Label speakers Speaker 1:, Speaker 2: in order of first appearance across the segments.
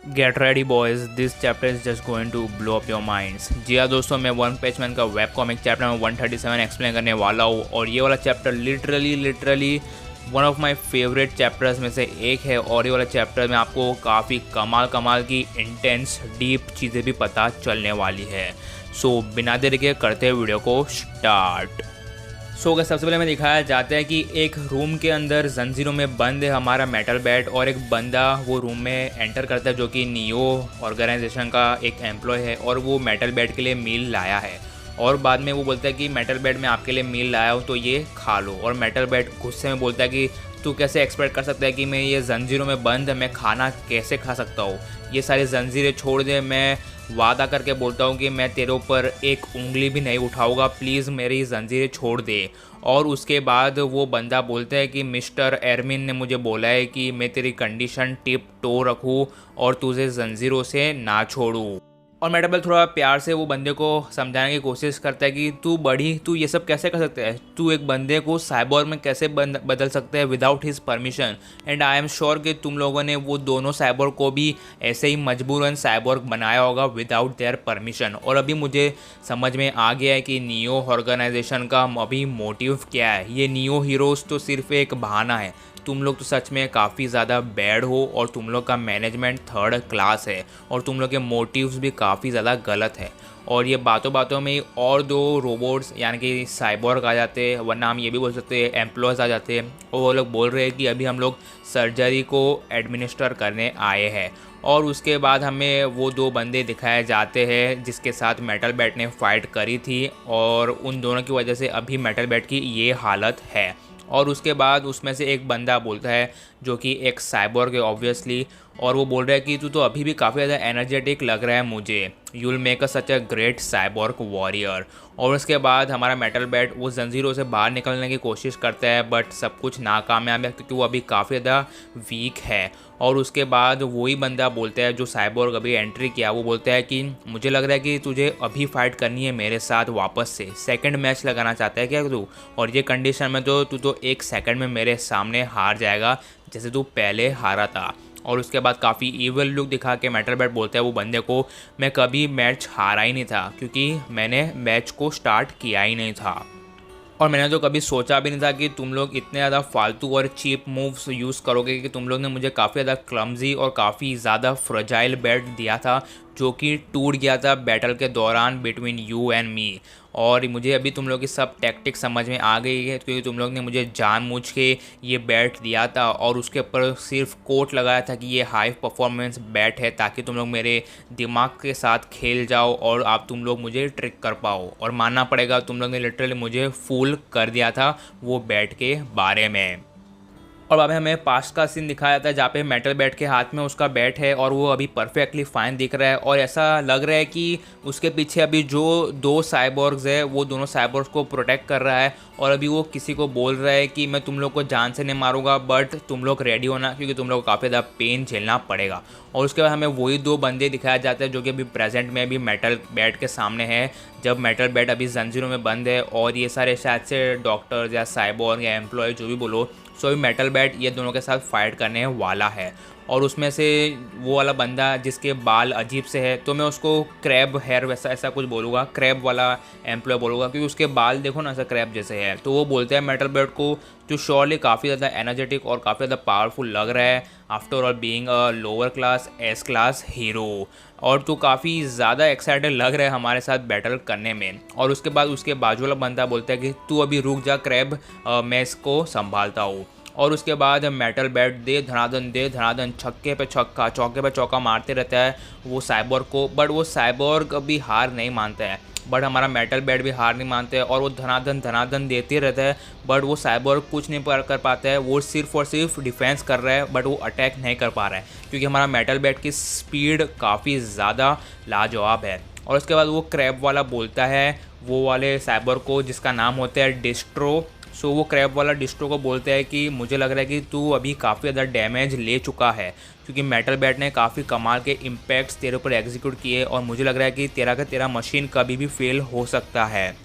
Speaker 1: Gate ready boys, this chapter is just going to blow up your minds. जी हाँ दोस्तों, मैं One Punch Man का web comic chapter number 137 explain करने वाला हूँ। और ये वाला chapter literally one of my favourite chapters में से एक है। और ये वाला चैप्टर में आपको काफ़ी कमाल की इंटेंस डीप चीज़ें भी पता चलने वाली है। सो बिना देरी के करते हैं वीडियो को स्टार्ट। अगर सबसे पहले हमें दिखाया जाता है कि एक रूम के अंदर जंजीरों में बंद है हमारा मेटल बैट, और एक बंदा वो रूम में एंटर करता है जो कि नियो ऑर्गेनाइजेशन का एक एम्प्लॉय है, और वो मेटल बैट के लिए मील लाया है। और बाद में वो बोलता है कि मेटल बैट मैं आपके लिए मील लाया हूँ तो ये खा लो। और मेटल बैट गुस्से में बोलता है कि तू कैसे एक्सपेक्ट कर सकता है कि मैं ये जंजीरों में बंद मैं खाना कैसे खा सकता हूँ। ये सारी जंजीरें छोड़ दे, मैं वादा करके बोलता हूँ कि मैं तेरे ऊपर एक उंगली भी नहीं उठाऊंगा, प्लीज़ मेरी जंजीरें छोड़ दे। और उसके बाद वो बंदा बोलता है कि मिस्टर एरमिन ने मुझे बोला है कि मैं तेरी कंडीशन टिप टो रखूँ और तुझे जंजीरों से ना छोड़ूँ। और मेटाबल थोड़ा प्यार से वो बंदे को समझाने की कोशिश करता है कि तू ये सब कैसे कर सकता है, तू एक बंदे को साइबोर्ग में कैसे बदल सकते हैं without his permission. And I am sure कि तुम लोगों ने वो दोनों साइबोर्ग को भी ऐसे ही मजबूरन साइबोर्ग बनाया होगा विदाउट देयर परमिशन। और अभी मुझे समझ में आ गया है कि नियो ऑर्गेनाइजेशन का अभी मोटिव क्या है। ये नियो हीरोज़ तो सिर्फ एक बहाना है। तुम लोग तो सच में काफ़ी ज़्यादा बैड हो, और तुम लोग का मैनेजमेंट थर्ड क्लास है, और तुम लोग के मोटिव्स भी काफ़ी ज़्यादा गलत है। और ये बातों बातों में ही और दो रोबोट्स यानी कि साइबोर्ग आ जाते हैं, वरना हम ये भी बोल सकते हैं एम्प्लॉयज़ आ जाते हैं। और वो लोग बोल रहे हैं कि अभी हम लोग सर्जरी को एडमिनिस्टर करने आए हैं। और उसके बाद हमें वो दो बंदे दिखाए जाते हैं जिसके साथ मेटल बैट ने फाइट करी थी, और उन दोनों की वजह से अभी मेटल बैट की ये हालत है। और उसके बाद उसमें से एक बंदा बोलता है जो कि एक साइबोर्ग है ऑब्वियसली, और वो बोल रहा है कि तू तो अभी भी काफ़ी ज़्यादा एनर्जेटिक लग रहा है मुझे, you will make a such a great cyborg warrior. और उसके बाद हमारा मेटल बैट वो जंजीरों से बाहर निकलने की कोशिश करता है, बट सब कुछ नाकामयाब है क्योंकि वो अभी काफ़ी ज़्यादा वीक है। और उसके बाद वही बंदा बोलता है जो साइबोर्ग अभी एंट्री किया, वो बोलता है कि मुझे लग रहा है कि तुझे अभी फाइट करनी है मेरे साथ वापस से, सेकंड मैच लगाना चाहता है क्या तू, और ये कंडीशन में तो तू तो एक सेकंड में मेरे सामने हार जाएगा जैसे तू पहले हारा था। और उसके बाद काफ़ी ईवल लुक दिखा के मेटल बैट बोलता है वो बंदे को, मैं कभी मैच हारा ही नहीं था क्योंकि मैंने मैच को स्टार्ट किया ही नहीं था। और मैंने तो कभी सोचा भी नहीं था कि तुम लोग इतने ज़्यादा फालतू और चीप मूव्स यूज़ करोगे, कि तुम लोग ने मुझे काफ़ी ज़्यादा क्लमजी और काफ़ी ज़्यादा फ्रजाइल बैट दिया था जो कि टूट गया था बैटल के दौरान बिटवीन यू एंड मी। और मुझे अभी तुम लोग की सब टैक्टिक समझ में आ गई है क्योंकि तुम लोग ने मुझे जानबूझ के ये बैट दिया था, और उसके ऊपर सिर्फ कोट लगाया था कि ये हाई परफॉर्मेंस बैट है ताकि तुम लोग मेरे दिमाग के साथ खेल जाओ और आप तुम लोग मुझे ट्रिक कर पाओ। और मानना पड़ेगा तुम लोग ने लिटरली मुझे फूल कर दिया था वो बैट के बारे में। और अब हमें पास्ट का सीन दिखाया था जहाँ पे मेटल बैट के हाथ में उसका बैट है और वो अभी परफेक्टली फाइन दिख रहा है, और ऐसा लग रहा है कि उसके पीछे अभी जो दो साइबोर्ग्स है वो दोनों साइबोर्ग्स को प्रोटेक्ट कर रहा है। और अभी वो किसी को बोल रहा है कि मैं तुम लोग को जान से नहीं मारूंगा, बट तुम लोग रेडी होना क्योंकि तुम लोग को काफ़ी ज़्यादा पेन झेलना पड़ेगा। और उसके बाद हमें वही दो बंदे दिखाया जाते हैं जो कि अभी प्रेजेंट में अभी मेटल बैट के सामने है, जब मेटल बैट अभी जंजीरों में बंद है। और ये सारे शायद से डॉक्टर्स या साइबोर्ग या एम्प्लॉय जो भी बोलो, सो अभी मेटल बैट ये दोनों के साथ फाइट करने वाला है। और उसमें से वो वाला बंदा जिसके बाल अजीब से है, तो मैं उसको क्रैब हेयर वैसा ऐसा कुछ बोलूँगा, क्रैब वाला एम्प्लॉय बोलूँगा क्योंकि उसके बाल देखो ना ऐसा क्रैब जैसे है। तो वो बोलते हैं मेटल बैट को, जो श्योरली काफ़ी ज़्यादा एनर्जेटिक और काफ़ी ज़्यादा पावरफुल लग रहा है after all being a lower class S class hero, और तो काफ़ी ज़्यादा एक्साइटेड लग रहा है हमारे साथ बैटल करने में। और उसके बाद उसके बाजू वाला बंदा बोलता है कि तू अभी रुक जा क्रैब, मैं इसको संभालता हूँ। और उसके बाद मेटल बैट दे धनाधन छक्के पे छक्का चौके पे चौका मारते रहता है वो साइबोर्ग को, बट वो साइबोर्ग अभी हार नहीं मानता है। बट हमारा मेटल बैट भी हार नहीं मानते हैं और वो धनाधन देते रहता है, बट वो साइबोर्ग कुछ नहीं कर पाता है। वो सिर्फ और सिर्फ डिफेंस कर रहा है, बट वो अटैक नहीं कर पा रहा है क्योंकि हमारा मेटल बैट की स्पीड काफ़ी ज़्यादा लाजवाब है। और उसके बाद वो क्रैब वाला बोलता है वो वाले साइबोर्ग को जिसका नाम होता है डिस्ट्रो। सो वो क्रैब वाला डिस्ट्रो को बोलता है कि मुझे लग रहा है कि तू अभी काफ़ी ज़्यादा डैमेज ले चुका है क्योंकि मेटल बैट ने काफ़ी कमाल के इम्पैक्ट्स तेरे ऊपर एग्जीक्यूट किए, और मुझे लग रहा है कि तेरा मशीन कभी भी फेल हो सकता है।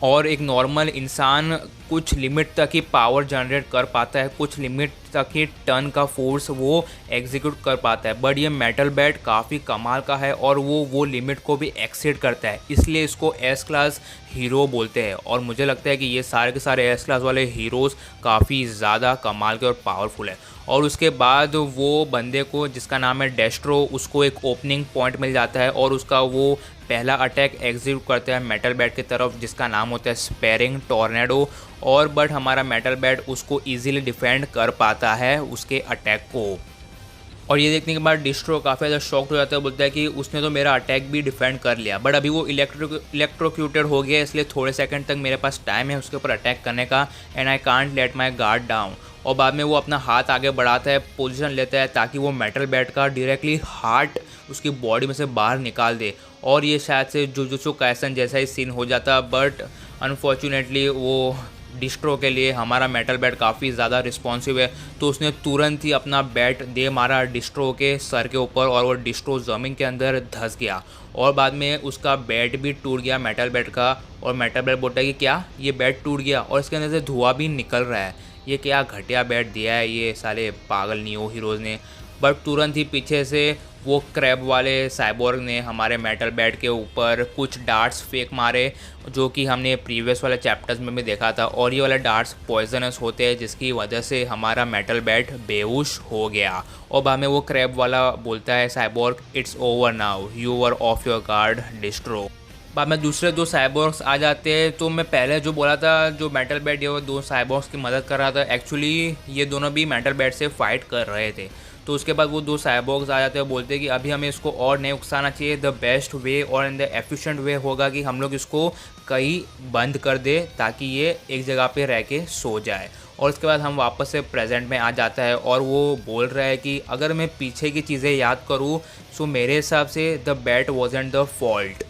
Speaker 1: और एक नॉर्मल इंसान कुछ लिमिट तक ही पावर जनरेट कर पाता है, कुछ लिमिट तक ही टन का फोर्स वो एग्जीक्यूट कर पाता है। बट ये मेटल बैट काफ़ी कमाल का है और वो लिमिट को भी एक्सीड करता है, इसलिए इसको एस क्लास हीरो बोलते हैं। और मुझे लगता है कि ये सारे के सारे एस क्लास वाले हीरोज़ काफ़ी ज़्यादा कमाल के और पावरफुल है। और उसके बाद वो बंदे को जिसका नाम है डेस्ट्रो, उसको एक ओपनिंग पॉइंट मिल जाता है और उसका वो पहला अटैक एग्जीक्यूट करता है मेटल बैट की तरफ, जिसका नाम होता है स्पैरिंग टॉर्नेडो। और बट हमारा मेटल बैट उसको इजीली डिफेंड कर पाता है उसके अटैक को। और ये देखने के बाद डिस्ट्रो काफ़ी ज़्यादा शॉक्ड हो जाता है, बोलता है कि उसने तो मेरा अटैक भी डिफेंड कर लिया, बट अभी वो इलेक्ट्रोक्यूटेड हो गया, इसलिए थोड़े सेकंड तक मेरे पास टाइम है उसके ऊपर अटैक करने का, and I can't let my guard down. और बाद में वो अपना हाथ आगे बढ़ाता है, पोजीशन लेता है ताकि वो मेटल बैट का डायरेक्टली हार्ट उसकी बॉडी में से बाहर निकाल दे। और ये शायद से जुजुत्सु काइसन जैसा ही सीन हो जाता, बट अनफॉर्चुनेटली वो डिस्ट्रो के लिए हमारा मेटल बैट काफ़ी ज़्यादा रिस्पॉन्सिव है, तो उसने तुरंत ही अपना बैट दे मारा डिस्ट्रो के सर के ऊपर और वो डिस्ट्रो ज़मीन के अंदर धंस गया। और बाद में उसका बैट भी टूट गया मेटल बैट का। और मेटल बैट बोलता है कि क्या ये बैट टूट गया और इसके अंदर से धुआं भी निकल रहा है, ये क्या घटिया बैट दिया है ये साले पागल नियो हीरोज़ ने। बट तुरंत ही पीछे से वो क्रैब वाले साइबोर्ग ने हमारे मेटल बैट के ऊपर कुछ डार्ट्स फेंक मारे, जो कि हमने प्रीवियस वाले चैप्टर्स में भी देखा था। और ये वाले डार्ट्स पॉइजनस होते हैं, जिसकी वजह से हमारा मेटल बैट बेहोश हो गया। और बाद में वो क्रैब वाला बोलता है cyborg, it's over now, you are off your guard distro. बाद में दूसरे दो साइबोर्ग्स आ जाते हैं। तो मैं पहले जो बोला था, जो मेटल बैट ये वो दो साइबोर्ग्स की मदद कर रहा था, एक्चुअली ये दोनों भी मेटल बैट से फाइट कर रहे थे। तो उसके बाद वो दो साइबोर्ग्स आ जाते हैं, बोलते हैं कि अभी हमें इसको और नहीं उकसाना चाहिए, द बेस्ट वे और इन द एफिशिएंट वे होगा कि हम लोग इसको कहीं बंद कर दे ताकि ये एक जगह पे रह के सो जाए। और उसके बाद हम वापस से प्रेजेंट में आ जाता है और वो बोल रहा है कि अगर मैं पीछे की चीज़ें याद करूँ तो मेरे हिसाब से the bat wasn't the fault.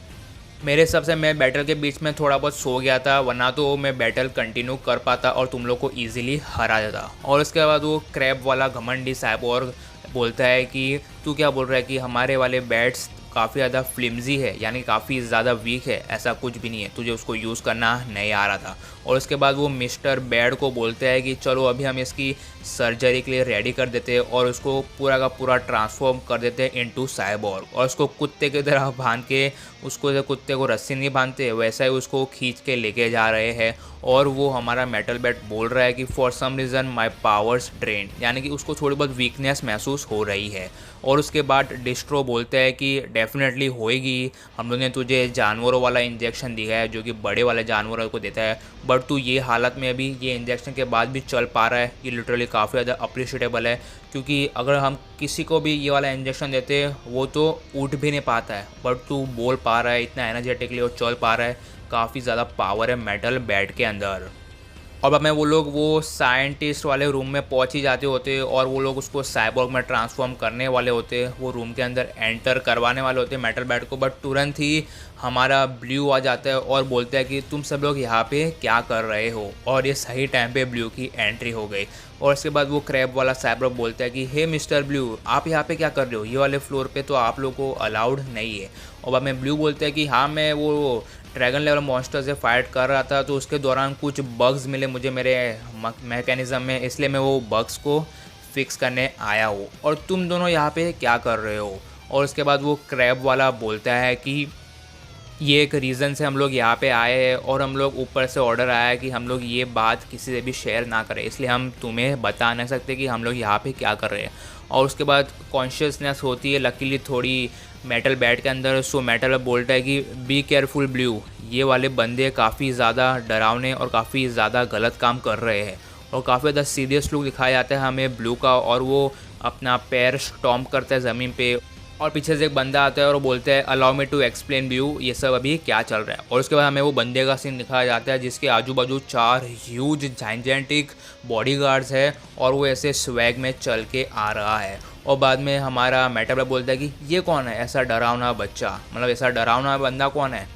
Speaker 1: मेरे हिसाब से मैं बैटल के बीच में थोड़ा बहुत सो गया था, वरना तो मैं बैटल कंटिन्यू कर पाता और तुम लोग को ईजिली हरा देता। और उसके बाद वो क्रैब वाला घमंडी साइबोर्ग बोलता है कि तू क्या बोल रहा है कि हमारे वाले बैट्स काफ़ी ज़्यादा फ्लिमजी है, यानी काफ़ी ज़्यादा वीक है, ऐसा कुछ भी नहीं है, तुझे उसको यूज़ करना नहीं आ रहा था। और उसके बाद वो मिस्टर बैड को बोलते हैं कि चलो अभी हम इसकी सर्जरी के लिए रेडी कर देते हैं और उसको पूरा का पूरा ट्रांसफॉर्म कर देते हैं इनटू साइबोर्ग। और उसको कुत्ते की तरह बांध के, उसको कुत्ते को रस्सी नहीं बांधते वैसा ही उसको खींच के लेके जा रहे हैं। और वो हमारा मेटल बैट बोल रहा है कि for some reason my powers drain, यानी कि उसको थोड़ी बहुत वीकनेस महसूस हो रही है। और उसके बाद डिस्ट्रो बोलता है कि डेफिनेटली होएगी, हम लोग ने तुझे जानवरों वाला इंजेक्शन दिया है जो कि बड़े वाले जानवरों को देता है, बट तू ये हालत में अभी ये इंजेक्शन के बाद भी चल पा रहा है, ये लिटरली काफ़ी ज़्यादा अप्रिशिएटेबल है। क्योंकि अगर हम किसी को भी ये वाला इंजेक्शन देते वो तो उठ भी नहीं पाता है, बट तू बोल पा रहा है इतना एनर्जेटिकली और चल पा रहा है, काफ़ी ज़्यादा पावर है मेटल बैट के अंदर। और बाद में वो लोग वो साइंटिस्ट वाले रूम में पहुंच ही जाते होते और वो लोग उसको साइबोर्ग में ट्रांसफॉर्म करने वाले होते, वो रूम के अंदर एंटर करवाने वाले होते मेटल बैट को। बट तुरंत ही हमारा ब्लू आ जाता है और बोलता है कि तुम सब लोग यहाँ पे क्या कर रहे हो। और ये सही टाइम पे ब्लू की एंट्री हो गई। और उसके बाद वो क्रैब वाला साइबोर्ग बोलता है कि हे मिस्टर ब्लू, आप यहाँ पे क्या कर रहे हो, ये वाले फ्लोर पे तो आप लोग को अलाउड नहीं है। और बाद में ब्लू बोलता है कि हाँ मैं वो ड्रैगन लेवल मॉन्स्टर से फाइट कर रहा था, तो उसके दौरान कुछ बग्स मिले मुझे मेरे मैकेनिज़्म में, इसलिए मैं वो बग्स को फिक्स करने आया हूँ। और तुम दोनों यहाँ पे क्या कर रहे हो। और उसके बाद वो क्रैब वाला बोलता है कि ये एक रीज़न से हम लोग यहाँ पे आए हैं और हम लोग ऊपर से ऑर्डर आया है कि हम लोग ये बात किसी से भी शेयर ना करें, इसलिए हम तुम्हें बता नहीं सकते कि हम लोग यहाँ पे क्या कर रहे हैं। और उसके बाद कॉन्शियसनेस होती है लकीली थोड़ी मेटल बैट के अंदर। सो मेटल बोलता है कि बी केयरफुल ब्लू, ये वाले बंदे काफ़ी ज़्यादा डरावने और काफ़ी ज़्यादा गलत काम कर रहे हैं। और काफ़ी ज़्यादा सीरियस लुक दिखाया जाता है हमें ब्लू का, और वो अपना पैर स्टॉम्प करता है ज़मीन पे। और पीछे से एक बंदा आता है और बोलता है allow me to explain Blue, ये सब अभी क्या चल रहा है। और उसके बाद हमें वो बंदे का सीन दिखाया जाता है जिसके आजू बाजू 4 ह्यूज जाइंटेंटिक बॉडीगार्ड्स है और वो ऐसे स्वैग में चल के आ रहा है। और बाद में हमारा मेटल बोलता है कि ये कौन है ऐसा डरावना बच्चा, मतलब ऐसा डरावना बंदा कौन है।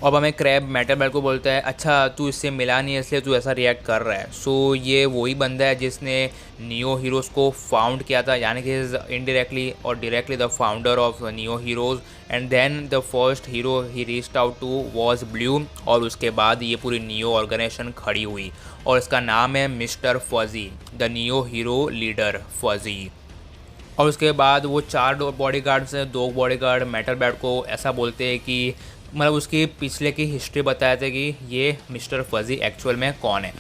Speaker 1: अब हमें क्रैब मेटल बैट को बोलता है अच्छा तू इससे मिला नहीं है इसलिए तू ऐसा रिएक्ट कर रहा है। सो ये वही बंदा है जिसने नियो हीरोज़ को फाउंड किया था, यानी कि इनडायरेक्टली और directly the founder of neo heroes. And then the first hero he reached out to was Blue, और उसके बाद ये पूरी नियो ऑर्गेनाइजेशन खड़ी हुई और इसका नाम है mister fuzzy, the neo hero leader fuzzy. और उसके बाद वो 4 बॉडीगार्ड से 2 बॉडीगार्ड मेटल बैट को ऐसा बोलते हैं कि मतलब उसकी पिछले की हिस्ट्री बताया था कि ये मिस्टर फजी एक्चुअल में कौन है।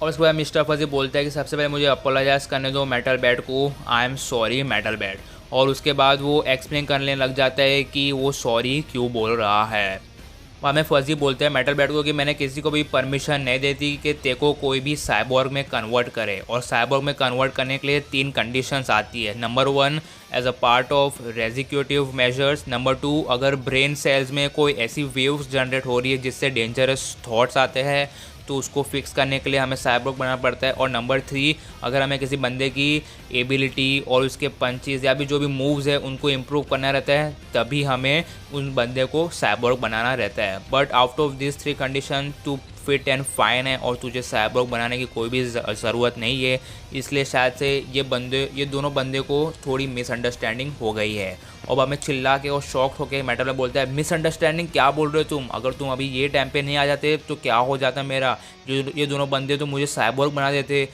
Speaker 1: और उसके बाद मिस्टर फजी बोलता है कि सबसे पहले मुझे अपोलोजाइज़ करने दो मेटल बैट को, I am sorry metal bat. और उसके बाद वो एक्सप्लेन करने लग जाता है कि वो सॉरी क्यों बोल रहा है। हमें फजी बोलते हैं मेटल बैट को कि मैंने किसी को भी परमिशन नहीं देती कि तेको कोई भी साइबॉर्ग में कन्वर्ट करे, और साइबॉर्ग में कन्वर्ट करने के लिए 3 कंडीशंस आती है। Number 1 as a part of resuscitative measures, number 2 अगर ब्रेन सेल्स में कोई ऐसी वेव्स जनरेट हो रही है जिससे डेंजरस थॉट्स आते हैं तो उसको फिक्स करने के लिए हमें साइबॉर्ग बनाना पड़ता है, और नंबर 3 अगर हमें किसी बंदे की एबिलिटी और उसके पंचेस या भी जो भी मूव्स है उनको इम्प्रूव करना रहता है तभी हमें उन बंदे को साइबॉर्ग बनाना रहता है। But out of this 3 condition two fit and fine है और तुझे साइबॉर्ग बनाने की कोई भी ज़रूरत नहीं है, इसलिए शायद से ये दोनों बंदे को थोड़ी मिसअंडरस्टैंडिंग हो गई है। और हमें चिल्ला के और शॉक होकर मेटल में बोलता है मिसअंडरस्टैंडिंग क्या बोल रहे हो तुम, अगर तुम अभी ये टाइम पे नहीं आ जाते तो क्या हो जाता मेरा, ये दोनों बंदे तो मुझे साइबॉर्ग बना देते।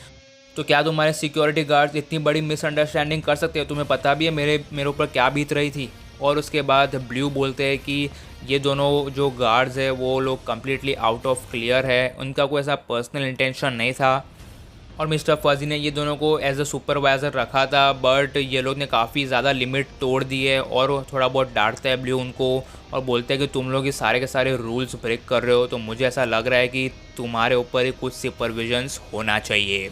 Speaker 1: तो क्या तुम्हारे सिक्योरिटी गार्ड्स इतनी बड़ी मिसअंडरस्टैंडिंग कर सकते हो, तुम्हें पता भी है मेरे ऊपर क्या बीत रही थी। और उसके बाद ब्लू बोलते हैं कि ये दोनों जो गार्ड्स है वो लोग कम्प्लीटली आउट ऑफ क्लियर है, उनका कोई ऐसा पर्सनल इंटेंशन नहीं था, और मिस्टर फजी ने ये दोनों को एज अ सुपरवाइज़र रखा था, बट ये लोग ने काफ़ी ज़्यादा लिमिट तोड़ दी है। और थोड़ा बहुत डांटता है ब्लू उनको और बोलते हैं कि तुम लोग ये सारे के सारे रूल्स ब्रेक कर रहे हो, तो मुझे ऐसा लग रहा है कि तुम्हारे ऊपर ही कुछ सुपरविजन्स होना चाहिए।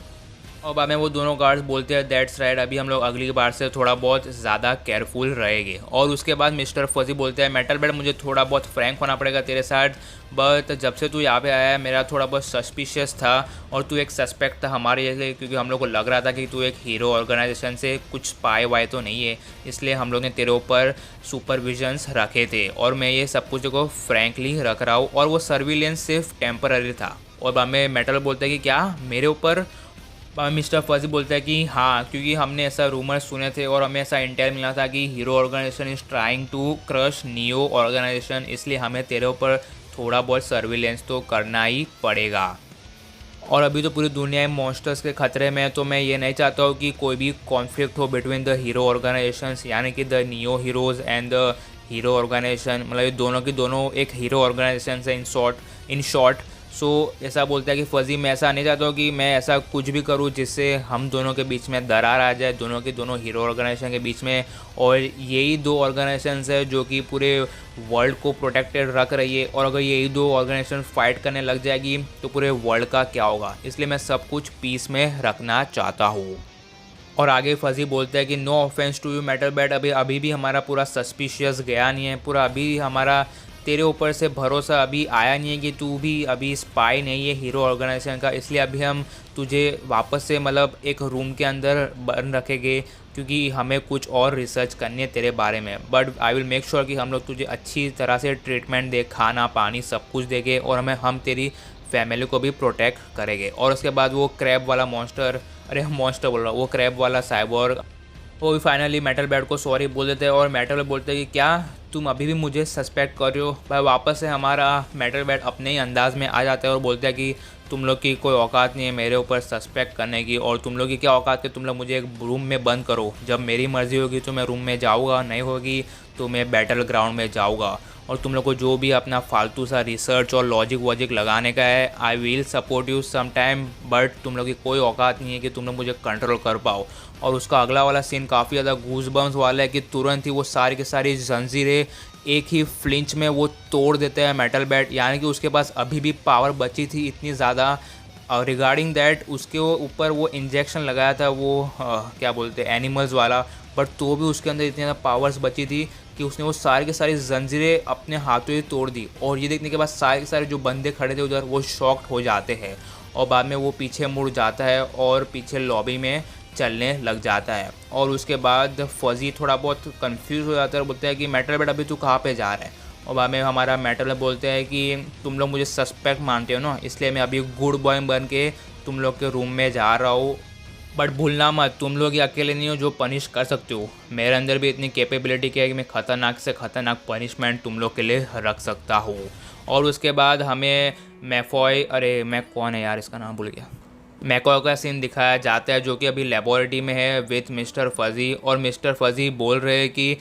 Speaker 1: और बाद में वो दोनों गार्ड्स बोलते हैं दैट्स राइट, अभी हम लोग अगली बार से थोड़ा बहुत ज़्यादा केयरफुल रहेंगे। और उसके बाद मिस्टर फजी बोलते हैं मेटल बैट मुझे थोड़ा बहुत फ्रैंक होना पड़ेगा तेरे साथ, बट जब से तू यहाँ पे आया है मेरा थोड़ा बहुत सस्पिशियस था और तू एक सस्पेक्ट था हमारे जैसे, क्योंकि हम लोग को लग रहा था कि तू एक हीरो ऑर्गेनाइजेशन से कुछ पाए वाए तो नहीं है, इसलिए हम लोग ने तेरे ऊपर सुपरविजन्स रखे थे और मैं ये सब कुछ को फ्रैंकली रख रहा हूँ, और वो सर्विलेंस सिर्फ टेम्पररी था। और बाद में मेटल बोलते हैं कि क्या मेरे ऊपर, मिस्टर फजी बोलता है कि हाँ, क्योंकि हमने ऐसा रूमर सुने थे और हमें ऐसा इंटेल मिला था कि hero organisation is trying to crush neo organisation, इसलिए हमें तेरे ऊपर थोड़ा बहुत सर्विलेंस तो करना ही पड़ेगा। और अभी तो पूरी दुनिया में मॉन्स्टर्स के खतरे में है, तो मैं ये नहीं चाहता हूँ कि कोई भी कॉन्फ्लिक्ट हो बिटवीन द हीरो ऑर्गेनाइजेशंस, यानी कि the neo heroes and the hero organisation, मतलब ये दोनों की दोनों एक हीरो ऑर्गेनाइजेशन है इन शॉर्ट। सो ऐसा बोलता है कि फजी मैं ऐसा नहीं चाहता हूँ कि मैं ऐसा कुछ भी करूँ जिससे हम दोनों के बीच में दरार आ जाए, दोनों हीरो ऑर्गेनाइजेशन के बीच में। और यही 2 ऑर्गेनाइजेशंस है जो कि पूरे वर्ल्ड को प्रोटेक्टेड रख रही है, और अगर यही 2 ऑर्गेनाइजेशन फाइट करने लग जाएगी तो पूरे वर्ल्ड का क्या होगा, इसलिए मैं सब कुछ पीस में रखना चाहता हूँ। और आगे फजी बोलता है कि no offence to you Metal Bat, अभी भी हमारा पूरा सस्पिशियस गया नहीं है, पूरा अभी हमारा तेरे ऊपर से भरोसा अभी आया नहीं है कि तू भी अभी स्पाई नहीं है हीरो ऑर्गेनाइजेशन का, इसलिए अभी हम तुझे वापस से मतलब एक रूम के अंदर बंद रखेंगे क्योंकि हमें कुछ और रिसर्च करनी है तेरे बारे में। But I will make sure कि हम लोग तुझे अच्छी तरह से ट्रीटमेंट दे, खाना पानी सब कुछ देंगे, और हम तेरी फैमिली को भी प्रोटेक्ट करेंगे। और उसके बाद वो क्रैब वाला मॉन्स्टर बोल रहा हूँ, वो क्रैब वाला साइबॉर्ग वो भी फाइनली मेटल बैट को सॉरी बोल देते हैं, और मेटल बैट बोलते हैं कि क्या तुम अभी भी मुझे सस्पेक्ट कर रहे हो। भाई वापस से हमारा मेटल बैट अपने ही अंदाज में आ जाता है और बोलता है कि तुम लोग की कोई औकात नहीं है मेरे ऊपर सस्पेक्ट करने की, और तुम लोग की क्या औकात है, तुम लोग मुझे एक रूम में बंद करो, जब मेरी मर्ज़ी होगी तो मैं रूम में जाऊँगा, नहीं होगी तो मैं बैटल ग्राउंड में जाऊँगा, और तुम लोग को जो भी अपना फालतू सा रिसर्च और लॉजिक वॉजिक लगाने का है I will support you some time, but तुम लोग की कोई औकात नहीं है कि तुम लोग मुझे कंट्रोल कर पाओ। और उसका अगला वाला सीन काफ़ी ज़्यादा गूज़बम्स वाला है कि तुरंत ही वो सारी की सारी जंजीरें एक ही फ्लिंच में वो तोड़ देते हैं मेटल बैट, यानी कि उसके पास अभी भी पावर बची थी इतनी ज़्यादा। रिगार्डिंग दैट उसके ऊपर वो इंजेक्शन लगाया था वो क्या बोलते हैं एनिमल्स वाला, बट तो भी उसके अंदर इतनी ज़्यादा पावर्स बची थी कि उसने वो सारी की सारी जंजीरें अपने हाथों ही तोड़ दी। और ये देखने के बाद सारे के सारे जो बंदे खड़े थे उधर वो शॉक्ड हो जाते हैं, और बाद में वो पीछे मुड़ जाता है और पीछे लॉबी में चलने लग जाता है। और उसके बाद फजी थोड़ा बहुत कंफ्यूज हो जाता है और बोलता है कि मेटल बैट अभी तू कहाँ पे जा रहा है। और बाद में हमारा मेटल में बोलते हैं कि तुम लोग मुझे सस्पेक्ट मानते हो ना, इसलिए मैं अभी गुड बॉय बन के तुम लोग के रूम में जा रहा हूँ। बट भूलना मत, तुम लोग ये अकेले नहीं हो जो पनिश कर सकते हो, मेरे अंदर भी इतनी कैपेबिलिटी है कि मैं ख़तरनाक से ख़तरनाक पनिशमेंट तुम लोग के लिए रख सकता हूँ। और उसके बाद हमें मैफॉय, अरे मैं कौन है यार, इसका नाम भूल गया, मैकॉय का सीन दिखाया जाता है जो कि अभी लेबोरेटरी में है विथ मिस्टर फजी। और मिस्टर फजी बोल रहे हैं कि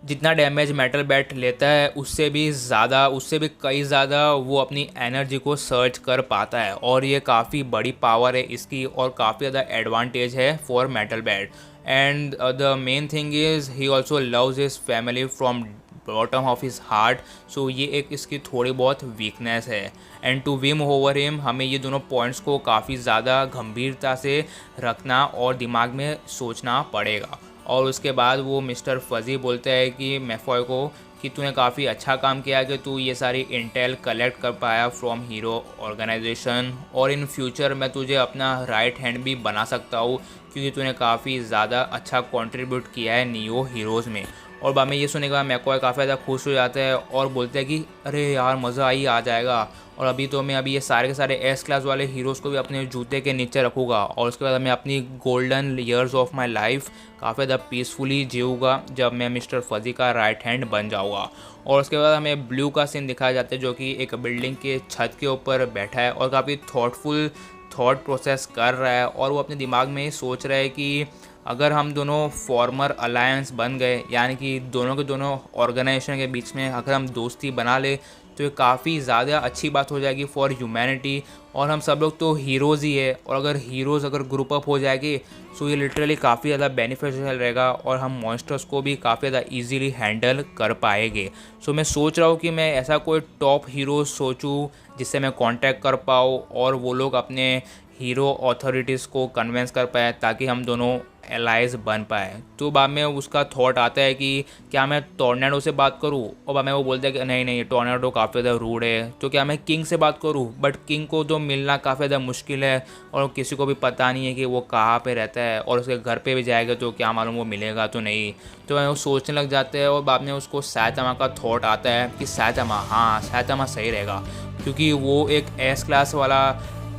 Speaker 1: जितना डैमेज मेटल बैट लेता है उससे भी ज़्यादा, उससे भी कई ज़्यादा वो अपनी एनर्जी को सर्च कर पाता है, और ये काफ़ी बड़ी पावर है इसकी और काफ़ी ज़्यादा एडवांटेज है for metal bat. And the main thing is he also loves his family from bottom of his heart. So ये एक इसकी थोड़ी बहुत वीकनेस है। And to win over him, हमें ये दोनों पॉइंट्स को काफ़ी ज़्यादा गंभीरता से रखना और दिमाग में सोचना पड़ेगा। और उसके बाद वो मिस्टर फजी बोलते हैं कि मैफॉय को कि तूने काफ़ी अच्छा काम किया कि तू ये सारी इंटेल कलेक्ट कर पाया फ्रॉम हीरो ऑर्गेनाइजेशन, और इन फ्यूचर मैं तुझे अपना राइट हैंड भी बना सकता हूँ क्योंकि तूने काफ़ी ज़्यादा अच्छा कंट्रीब्यूट किया है नियो हीरोज़ में। और बाद में ये सुनने के बाद मैकॉय काफ़ी ज़्यादा खुश हो जाता है और बोलते हैं कि अरे यार मज़ा ही आ जाएगा, और अभी तो मैं अभी ये सारे के सारे एस क्लास वाले हीरोज़ को भी अपने जूते के नीचे रखूँगा, और उसके बाद मैं अपनी golden years of my life काफ़ी ज़्यादा पीसफुली जीऊँगा जब मैं मिस्टर फजी का राइट हैंड बन जाऊँगा। और उसके बाद हमें ब्लू का सीन दिखाया जाता है जो कि एक बिल्डिंग के छत के ऊपर बैठा है और काफ़ी थॉटफुल थॉट प्रोसेस कर रहा है, और वो अपने दिमाग में सोच रहा है कि अगर हम दोनों फॉर्मर अलायंस बन गए, यानी कि दोनों के दोनों ऑर्गेनाइजेशन के बीच में अगर हम दोस्ती बना ले तो ये काफ़ी ज़्यादा अच्छी बात हो जाएगी फॉर ह्यूमैनिटी। और हम सब लोग तो हीरोज़ ही है, और अगर हीरोज़ अगर ग्रुप अप हो जाएगी सो ये लिटरली काफ़ी ज़्यादा बेनिफिशियल रहेगा और हम मॉन्स्टर्स को भी काफ़ी ज़्यादा ईजीली हैंडल कर पाएंगे। सो मैं सोच रहा हूँ कि मैं ऐसा कोई टॉप हीरो सोचूँ जिससे मैं कांटेक्ट कर पाऊँ और वो लोग अपने हीरो अथॉरिटीज़ को कन्विंस कर पाए ताकि हम दोनों एलाइज बन पाए। तो बाद में उसका थॉट आता है कि क्या मैं टॉर्नेडो से बात करूं, और बाद में वो बोलता है कि नहीं नहीं टॉर्नेडो काफ़ी ज़्यादा रूड है, तो क्या मैं किंग से बात करूं, बट किंग को तो मिलना काफ़ी ज़्यादा मुश्किल है और किसी को भी पता नहीं है कि वो कहाँ पे रहता है, और उसके घर पे भी जाएगा तो क्या मालूम वो मिलेगा तो नहीं। तो वो सोचने लग जाते हैं और बाद में उसको सैतामा का थॉट आता है कि सैतामा, हाँ सैतामा सही रहेगा क्योंकि वो एक एस क्लास वाला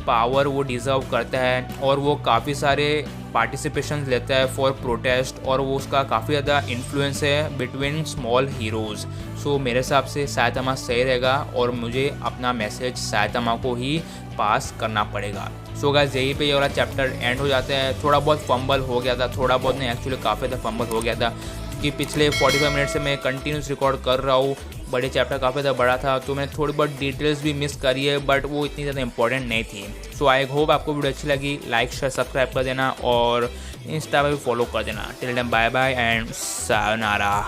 Speaker 1: पावर वो डिज़र्व करता है और वो काफ़ी सारे पार्टिसिपेशन लेता है फॉर प्रोटेस्ट, और वो उसका काफ़ी ज़्यादा इन्फ्लुएंस है बिटवीन स्मॉल हीरोज़। सो मेरे हिसाब से सैतामा सही रहेगा और मुझे अपना मैसेज सैतामा को ही पास करना पड़ेगा। सो गाइस यहीं पे ये वाला चैप्टर एंड हो जाता है। थोड़ा बहुत फंबल हो गया था, थोड़ा बहुत नहीं एक्चुअली काफ़ी ज़्यादा फंबल हो गया था क्योंकि पिछले 45 मिनट से मैं कंटिन्यूस रिकॉर्ड कर रहा हूँ। बड़े चैप्टर काफ़ी ज़्यादा बड़ा था तो मैंने थोड़ी बहुत डिटेल्स भी मिस करी है, बट वो इतनी ज़्यादा इंपॉर्टेंट नहीं थी। सो आई होप आपको वीडियो अच्छी लगी, लाइक शेयर सब्सक्राइब कर देना और इंस्टा पर भी फॉलो कर देना। Till then bye bye and sayonara.